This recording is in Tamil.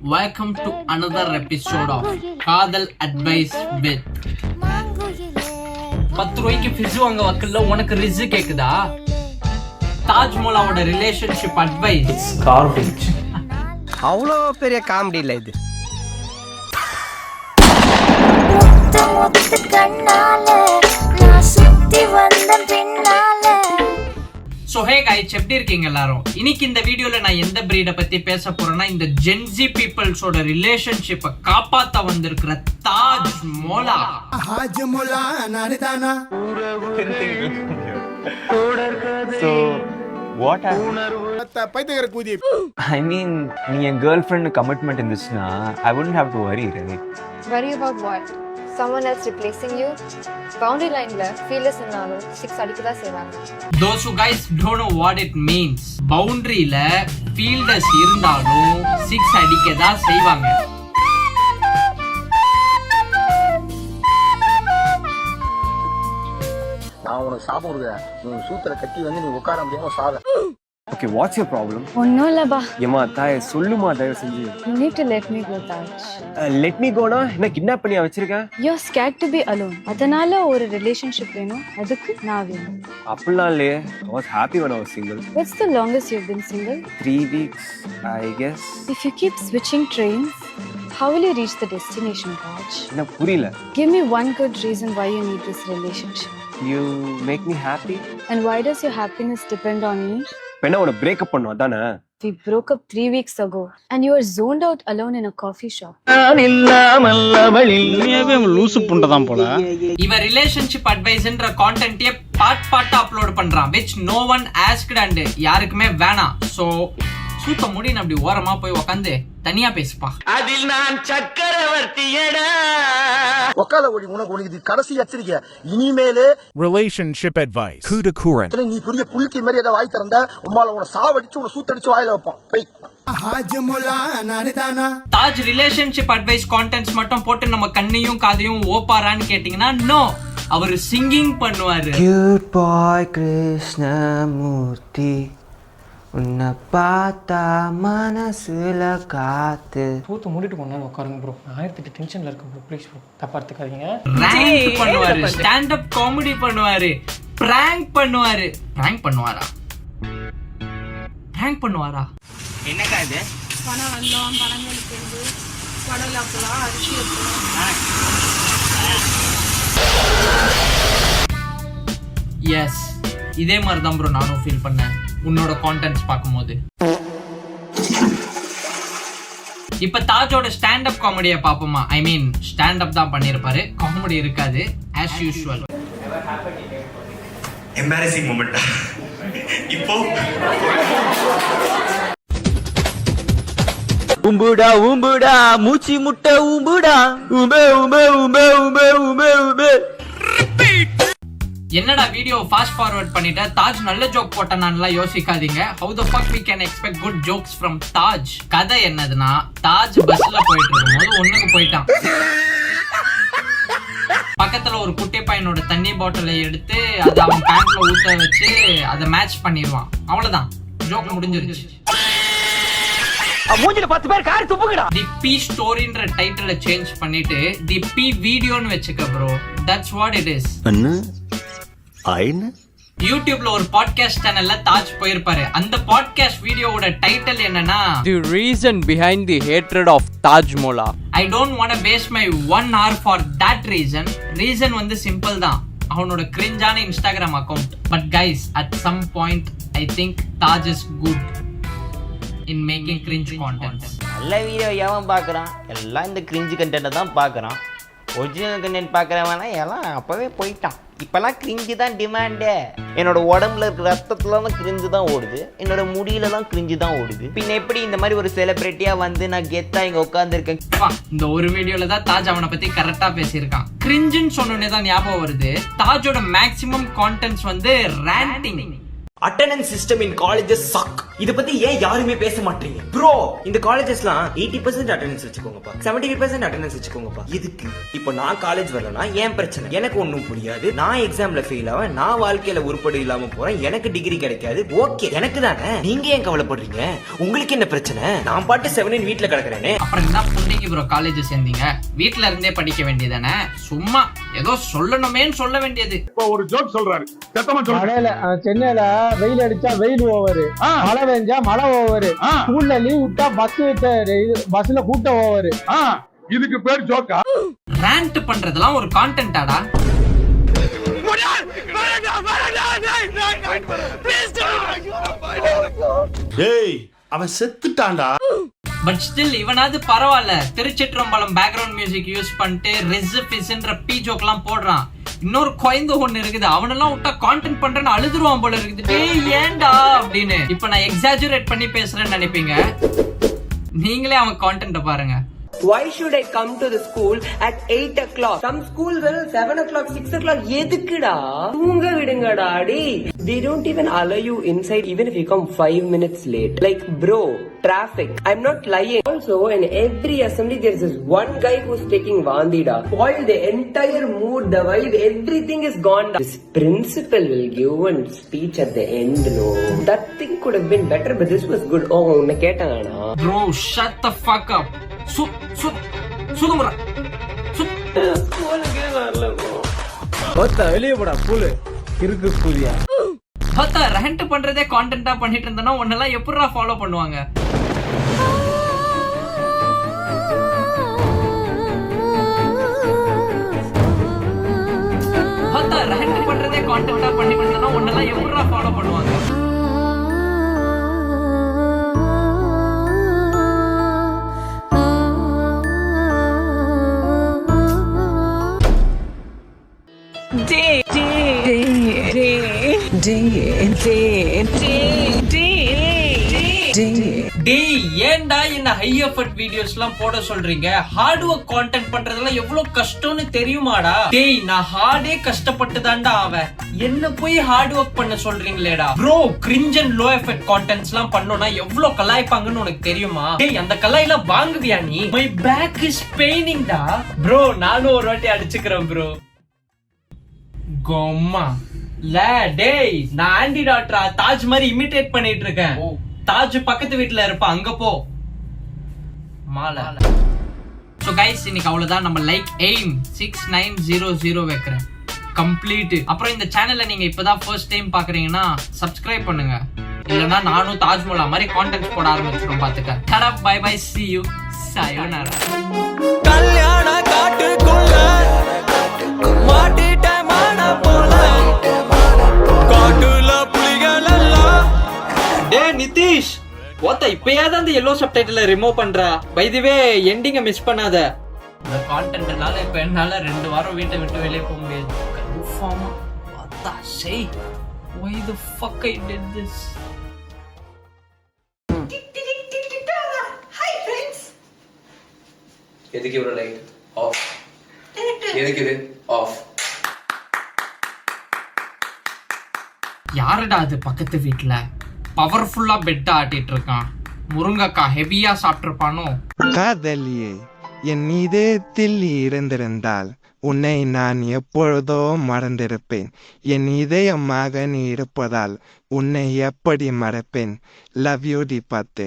Welcome to another episode of Kadal Advice with 10 ரூபாய்க்கு ஃபிஸ் வாங்க வக்கல்ல உனக்கு ரிஸ் கேக்குதா? தாஜ்மஹாலோட ரிலேஷன்ஷிப் அட்வைஸ் கார்பேஜ். அவ்வளோ பெரிய காமெடி இல்லை இது. ஸோ ஹே கைஸ், எப்படி இருக்கீங்க எல்லாரும்? இன்னைக்கு இந்த வீடியோல நான் எந்த பிரீடை பத்தி பேச போறேன்னா, இந்த ஜென்சி பீப்புள்ஸோட ரிலேஷன்ஷிப்பை காப்பாத்த வந்திருக்கிற Taj Mahal. So what I mean, நீ என் girlfriend commitment இருந்துச்சுன்னா I wouldn't have to worry, right? Worry about what? Someone else replacing you? Boundary line la fearless naalo 6 adikada sevanga. Those who guys don't know what it means, boundary la fielders இருந்தாலும் 6 அடிக்கதா செய்வாங்க. நான் உனக்கு சாப்பிட கொடுக்குறேன், நீ சூத்துல கட்டி வந்து நீ உட்கார முடியாம சாத. Okay, what's your problem? Onno la ba. ஏமா தாய் சொல்லுமா தயவு செஞ்சு. You need to let me go, Taj. Let me go னா என்ன கிட்னாப் பண்ணி வச்சிருக்க? You're scared to be alone. அதனால ஒரு relationship வேணும், அதுக்கு நான் வேணும். அப்படிலாம் இல்லையே. I was happy when I was single. What's the longest you've been single? 3 weeks, I guess. If you keep switching trains, how will you reach the destination, Taj? என்ன புரியல. Give me one good reason why you need this relationship. You make me happy. And why does your happiness depend on me? பெண்ணா உன பிரேக்கப் பண்ணோம் அதானே? We broke up 3 weeks ago and you were zoned out alone in a coffee shop. இவன் ரிலேஷன்ஷிப் அட்வைஸ்ன்ற கான்டென்ட்டே பார்ட்டா அப்லோட் பண்றான், which no one asked and யாருக்குமே வேணாம். சோ சூத்த முடின்னு அப்படி ஓரமா போய் உட்காந்து தனியா பேசுப்பா. அதில் நான் சக்கரவர்த்தியடா. உட்காத ஒளி உனக்கு இது கடைசி எச்சரிக்கை. இனிமேலே relationship advice. Kudakuran. நீ புரிய புளிக்கு மாதிரி ஏதாவது வாய் திறந்த உம்மால உன சாவடிச்சு உன சூத்தடிச்சு வாயில வைப்பான். தாஜ் ரிலேஷன்ஷிப் அட்வைஸ் கான்டென்ட்ஸ் மட்டும் போட்டு நம்ம கண்ணையும் காதையும் ஓப்பாரான்னு கேட்டீங்கன்னா நோ, அவர் சிங்கிங் பண்ணுவாரு. Cute boy கிருஷ்ணமூர்த்தி உன்னை பார்த்தா மனசுல காத்து. பூத்து மூடிட்டு கொண்டாந்து உட்காருங்க ப்ரோ. 1008 டென்ஷன்ல இருக்கு ப்ரோ, ப்ளீஸ் ப்ரோ, தப்பா எடுத்துக்காதீங்க. பிராங்க் பண்ணுவாரு, ஸ்டாண்ட் அப் காமெடி பண்ணுவாரு, பிராங்க் பண்ணுவாரு. பிராங்க் பண்ணுவாரா? பிராங்க் பண்ணுவாரா? என்னக்கா இது? பணம் வந்தோம், பணங்களுக்கு இருந்து கடலை அப்பலாம் அரிசி எடுத்துவோம். எஸ், இதே மாதிரி தான் ப்ரோ நானும் ஃபீல் பண்ணேன் உன்னோட கான்டென்ட்ஸ் பார்க்கும்போது. இப்ப தாஜோட ஸ்டாண்ட் அப் காமெடியை பார்ப்போமா? ஐ மீன் ஸ்டாண்ட் அப் தான் பண்ணிருப்பாரு, காமெடி இருக்காது as usual. எம்பாரசிங் மொமெண்டா இப்போ. உம்புடா உம்புடா மூச்சி முட்டை உம்புடா உம்பே உம்பே உம்பே உம்பே உம்பே உம்பே. என்னடா வீடியோ ஃபாஸ்ட் ஃபார்வர்ட் பண்ணிட்ட, தாஜ் நல்ல ஜோக் போட்டானான்லாம் யோசிக்காதீங்க. how the fuck we can expect good jokes from Taj? கதை என்னதுன்னா, தாஜ் பஸ்ல போயிட்டு இருக்கும்போது ஒண்ணுக்கு போயிட்டான். பக்கத்துல ஒரு குட்டி பையனோட தண்ணி பாட்டிலை எடுத்து அதை அவன் பேண்ட்ல ஊத்த வச்சு அதை மேட்ச் பண்ணிடுவான். அவ்வளவுதான், ஜோக் முடிஞ்சிருச்சு. மூஞ்சில 10 பேர் காரி துப்புங்கடா. தி பி ஸ்டோரின்ற டைட்டிலை சேஞ்ச் பண்ணிட்டு தி பி வீடியோன்னு வெச்சுக்க bro. That's what it is. யூடியூப்ல ஒரு பாட்காஸ்ட் சேனல்ல தாஜ் போயிருப்பாரு. அந்த பாட்காஸ்ட் வீடியோவோட டைட்டில் என்னன்னா, The reason behind the hatred of Taj Mahal. I don't want to waste my 1 hour for that reason. Reason வந்து சிம்பிள் தான், அவனோட கிரிஞ்சான Instagram account. But guys, at some point I think Taj is good in making cringe content. நல்ல வீடியோ எவன் பார்க்குறான்? எல்லாம் இந்த கிரிஞ்சு கண்டென்ட்டை தான் பார்க்குறான். ஒரிஜினல் கண்டென்ட் பார்க்குறவனா எல்லாம் அப்போவே போயிட்டான். இப்போல்லாம் கிரிஞ்சு தான் டிமாண்டே. என்னோட உடம்புல இருக்கிற ரத்தத்துல தான் கிரிஞ்சு தான் ஓடுது, என்னோட முடியில தான் கிரிஞ்சு தான் ஓடுது. பின்ன எப்படி இந்த மாதிரி ஒரு செலிபிரிட்டியா வந்து நான் கெத்தா இங்க உட்காந்துருக்கேன்? இந்த ஒரு வீடியோல தான் தாஜ் அவனை பத்தி கரெக்டா பேசியிருக்கான். கிரிஞ்சுன்னு சொன்னோடனே தான் ஞாபகம் வருது, தாஜோட மேக்ஸிமம் கான்டென்ட்ஸ் வந்து ரேண்டிங். அட்டெண்டன்ஸ் சிஸ்டம் இன் காலேஜஸ் சக். இத பத்தி ஏன் யாருமே பேச மாட்டீங்க ப்ரோ? இந்த காலேஜஸ்லாம் 80% அட்டெண்டன்ஸ் வச்சுக்கோங்கப்பா, 75% அட்டெண்டன்ஸ் வச்சுக்கோங்கப்பா. இதுக்கு இப்போ நான் காலேஜ் வரலனா ஏன் பிரச்சனை? எனக்கு ஒன்றும் புரியாது. நான் எக்ஸாம்ல ஃபெயில் ஆவேன், நான் வாழ்க்கையில உருப்படி இல்லாம போறேன், எனக்கு டிகிரி கிடைக்காது. ஓகே, எனக்கு தானே. நீங்க ஏன் கவலைப்படுறீங்க? உங்களுக்கு என்ன பிரச்சனை? நான் பாட்டு 7 வீட்ல கிடக்குறேனே. அப்புறம் என்ன புண்டைக்கு ப்ரோ காலேஜ் சேர்ந்தீங்க? வீட்ல இருந்தே படிக்க வேண்டியதானே? சும்மா ஏதோ சொல்லணுமேன்னு சொல்ல வேண்டியது. ஒரு ஜோக் சொல்றாரு, சென்னையில வெயில் அடிச்சா வெயில் ஓவர், மழை பெஞ்சா மழை ஓவர், ஸ்கூல்ல லீவ் விட்டா பஸ்ல கூட்டம் ஓவர். இதுக்கு பேர் ஜோக்கா? ரேண்ட் பண்றதெல்லாம் ஒரு கான்டென்ட்டாடா? டேய், அவன் செத்துட்டான்டா. பட் ஸ்டில் இவனாவது பரவாயில்ல, திருச்சிற்றம்பலம் பேக்ரவுண்ட் மியூசிக் யூஸ் பண்ணிட்டு ரெசிபிஸ்ன்ற பி ஜோக்லாம் போடுறான். இன்னொரு குழந்தை ஒண்ணு இருக்குது, அவனெல்லாம் விட்டா கான்டென்ட் பண்றேன்னு அழுதுருவான் போல இருக்குது. டேய் ஏன்டா அப்படின்னு. இப்ப நான் எக்ஸாஜுரேட் பண்ணி பேசுறேன்னு நினைப்பீங்க, நீங்களே அவன் கான்டென்ட் பாருங்க. Why should I come to the school at 8 o'clock? Some schools will 7 o'clock, 6 o'clock. எதுக்குடா? தூங்க விடுங்கடா டே. They don't even allow you inside even if you come 5 minutes late. Like bro, traffic. I'm not lying. Also, in every assembly there is this one guy who's taking Vandida. Spoil the entire mood, the vibe, everything is gone down. This principal will give one speech at the end, no. That thing could have been better, but this was good. Oh, unna கேட்டானா? Bro, shut the fuck up. சுதுமுறை வெளியே போடா பூலு இருக்கு பூரியா. பார்த்தா ரெண்ட் பண்றதே கான்டென்ட்டா பண்ணிட்டு இருந்தனா உன்னெல்லாம் எப்படிடா ஃபாலோ பண்ணுவாங்க? பார்த்தா ரெண்ட் பண்றதே கான்டென்ட்டா பண்ணிட்டு இருந்தனா உன்னெல்லாம் எப்படிடா ஃபாலோ பண்ணுவாங்க? டேய் ஏன்டா என்ன ஹை எஃபர்ட் வீடியோஸ்லாம் போட சொல்றீங்க? ஹார்ட் ஒர்க் கான்டென்ட் பண்றதெல்லாம் எவ்வளவு கஷ்டம்னு தெரியுமாடா? டேய் நான் ஹார்டே கஷ்டப்பட்டு தான்டா ஆவேன், என்ன போய் ஹார்ட் ஒர்க் பண்ண சொல்றீங்களேடா? Bro cringe and low effect கான்டென்ட்ஸ்லாம் பண்ணோம்னா எவ்வளவு கலாய்ப்பாங்கன்னு உனக்கு தெரியுமா? டேய் அந்த கலாய்லாம் வாங்குவியா நீ? மை பேக் இஸ் பெயினிங் டா. ப்ரோ நானும் ஒரு வாட்டி அடிச்சுக்கிறேன் ப்ரோ. கோம்மா ல டேய் நான் ஆண்டி டாக்டரா தாஜ் மாதிரி இமிட்டேட் பண்ணிட்டு இருக்கேன். தாஜ் பக்கத்து வீட்டுல இருப்பா, அங்க போ மாலை. சோ கைஸ் இன்னைக்கு அவ்வளவுதான். நம்ம லைக் எய்ம் 6900 வைக்கிறேன் கம்ப்ளீட். அப்புறம் இந்த சேனலை நீங்க இப்பதான் ஃபர்ஸ்ட் டைம் பாக்குறீங்கன்னா சப்ஸ்கிரைப் பண்ணுங்க, இல்லனா நானும் தாஜ்மஹாலா மாதிரி கான்டென்ட் போட ஆரம்பிச்சிரும் பாத்துக்க. Tata bye bye, see you, sayonara. கல்யாண காட்டுக்குள்ள மாட்டிட்ட மான போல காட்டுல புலிகள் எல்லாம். டேய் நிதிஷ், ஓத்த இப்பயாவது அந்த yellow subtitle ரிமூவ் பண்றா. பை தி வே எண்டிங்க மிஸ் பண்ணாத. இந்த கான்டென்ட்னால இப்ப என்னால 2 வாரம் வீட்டை விட்டு வெளியே போக முடியாது. கன்ஃபார்மா what say why the fuck I did this. Hi friends. எதுக்கு இவ்வளவு லைட் ஆஃப்? எதுக்கு இது ஆஃப்? யாருடா அது பக்கத்து வீட்டுல பவர்ஃபுல்லா பெட் ஆட்டிட்டு இருக்கான்? முருங்கக்கா ஹெவியா சாப்பிட்டிருப்பானோ? காதலியே, என் இதயத்தில் இருந்திருந்தால் உன்னை நான் எப்பொழுதோ மறந்திருப்பேன். என் இதயமாக நீ இருப்பதால் உன்னை எப்படி மறப்பேன்? லவ் யூ டி பத்து.